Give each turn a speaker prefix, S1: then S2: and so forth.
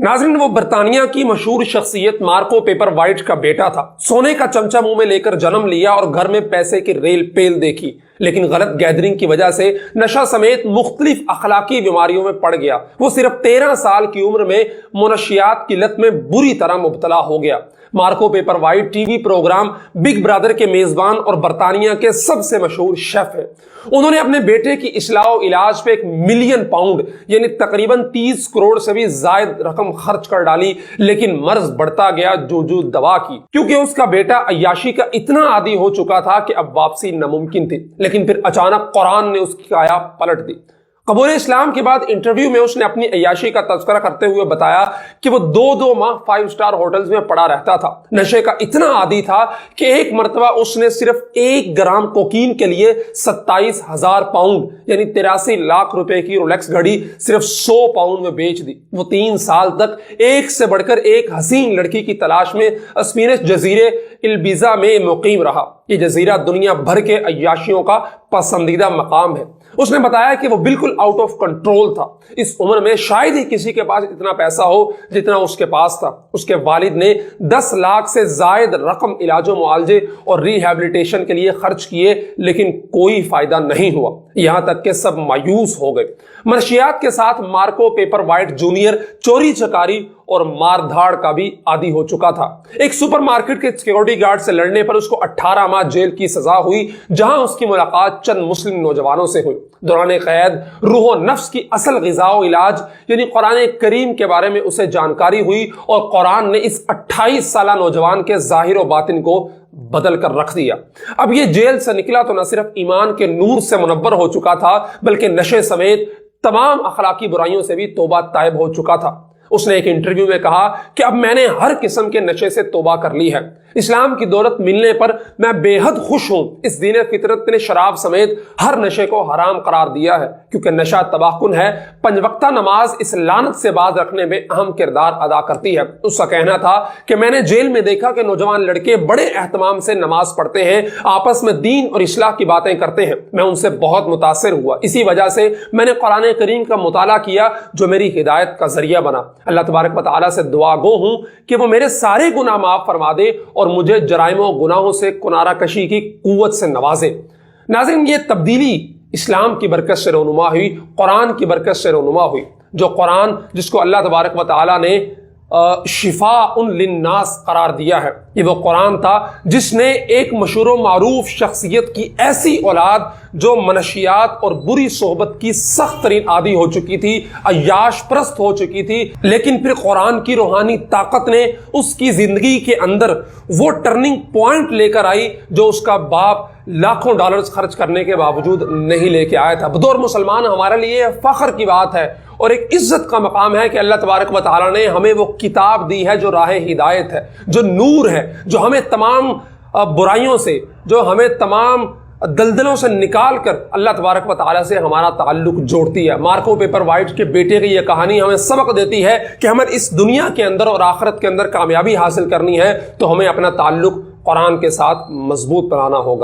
S1: नाज़रीन, वो बरतानिया की मशहूर शख्सियत मार्को पेपर वाइट का बेटा था। सोने का चमचा मुंह में लेकर जन्म लिया और घर में पैसे की रेल पेल देखी, लेकिन गलत गैदरिंग की वजह से नशा समेत मुख्तलिफ अखलाकी बीमारियों में पड़ गया। वो सिर्फ 13 साल की उम्र में मुनशियात की लत में बुरी तरह मुब्तला हो गया। Marco Pepper White TV programme Big Brother के मेजबान और बरतानिया के सबसे मशहूर शेफ हैं। उन्होंने अपने बेटे की इस्लाह और इलाज पे 1 मिलियन पाउंड यानी तकरीबन 30 करोड़ से भी ज्यादा रकम खर्च कर डाली, लेकिन मर्ज बढ़ता गया जूजू दवा की, क्योंकि उसका बेटा अय्याशी का इतना आदी हो चुका था कि अब वापसी नामुमकिन थी। लेकिन फिर अचानक कुरान ने उसकी काया पलट दी। कबूल इस्लाम के बाद इंटरव्यू में उसने अपनी अय्याशी का तज़किरा करते हुए बताया कि वो 2-2 माह 5 स्टार होटल्स में पड़ा रहता था। नशे का इतना आदी था कि एक मरतबा उसने सिर्फ 1 ग्राम कोकीन के लिए 27,000 पाउंड यानी 83 लाख रुपए की रोलेक्स घड़ी सिर्फ 100 पाउंड में बेच दी। वो 3 साल तक एक से बढ़कर एक हसीन लड़की की तलाश में स्पेनिश जजीरे इल्बिजा में मुकीम रहा। ये जजीरा दुनिया भर के अय्याशियों का पसंदीदा मकाम है। उसने बताया कि वो बिल्कुल आउट ऑफ कंट्रोल था। इस उम्र में शायद ही किसी के पास इतना पैसा हो जितना उसके पास था। उसके वालिद ने 10 लाख से जायद रकम इलाजो मुआलजे और रिहैबिलिटेशन के लिए खर्च किए, लेकिन कोई फायदा नहीं हुआ। यहां तक कि सब मायूस हो गए। मनशियात के साथ मार्को पेपर वाइट जूनियर चोरी चकारी और मारधाड़ का भी आदी हो चुका था। एक सुपरमार्केट के सिक्योरिटी गार्ड से लड़ने पर उसको 18 माह जेल की सजा हुई, जहां उसकी मुलाकात चंद मुस्लिम नौजवानों से हुई। दौरान कैद रूह नफ्स की असल ग़िज़ा और इलाज यानी कुरान करीम के बारे में उसे जानकारी हुई और कुरान ने इस 28 साला नौजवान के ज़ाहिर और बातिन को बदल कर रख दिया। अब ये जेल से निकला तो न सिर्फ ईमान के नूर से मुनव्वर हो चुका था, बल्कि नशे समेत तमाम अखलाकी बुराइयों से भी तौबा तायब हो चुका था। उसने एक इंटरव्यू में कहा कि अब मैंने हर किस्म के नशे से तौबा कर ली है। इस्लाम की दौलत मिलने पर मैं बेहद खुश हूं। इस दीन फितरत ने शराब समेत हर नशे को हराम करार दिया है, क्योंकि नशा तबाहकुन है। 5 वक्ता नमाज इस लानत से बाज रखने में अहम किरदार अदा करती है। उसका कहना था कि मैंने जेल में देखा कि नौजवान लड़के बड़े एहतमाम से नमाज पढ़ते हैं, आपस में दीन और इस्लाह की बातें करते हैं। मैं उनसे बहुत मुतासिर हुआ। इसी वजह से मैंने कुरान करीम का मुताला किया, जो मेरी हिदायत का जरिया बना। अल्लाह तबारक व तआला से दुआ गो हूं कि वो मेरे सारे गुनाह माफ फरमा दे और मुझे जराइमों गुनाहों से कुनारा कशी की कुव्वत से नवाजे। नाज़रीन, ये तब्दीली इस्लाम की बरकत से रोनुमा हुई, कुरान की बरकत से रोनुमा हुई। जो कुरान जिसको अल्लाह तबारक व तआला ने शिफाउन लिन्नास करार दिया है, ये वो कुरान था जिसने एक मशहूर मारूफ शख्सियत की ऐसी औलाद जो मनशियात और बुरी सोहबत की सख्त तरीन आदी हो चुकी थी, अय्याश परस्त हो चुकी थी, लेकिन फिर कुरान की रूहानी ताकत ने उसकी जिंदगी के अंदर वो टर्निंग पॉइंट लेकर आई जो उसका बाप लाखों डॉलर्स खर्च करने के बावजूद नहीं लेके आया था। बतौर मुसलमान हमारे लिए फख्र की बात है और एक इज्जत का मकाम है कि अल्लाह तबारक व तआला ने हमें वो किताब दी है जो राह हिदायत है, जो नूर है, जो हमें तमाम बुराइयों से, जो हमें तमाम दलदलों से निकाल कर अल्लाह तबारक व तआला से हमारा ताल्लुक जोड़ती है। मार्को पेपर वाइट के बेटे की यह कहानी हमें सबक देती है कि हमें इस दुनिया के अंदर और आखिरत के अंदर कामयाबी हासिल करनी है तो हमें अपना ताल्लुक कुरान के साथ मजबूत बनाना होगा।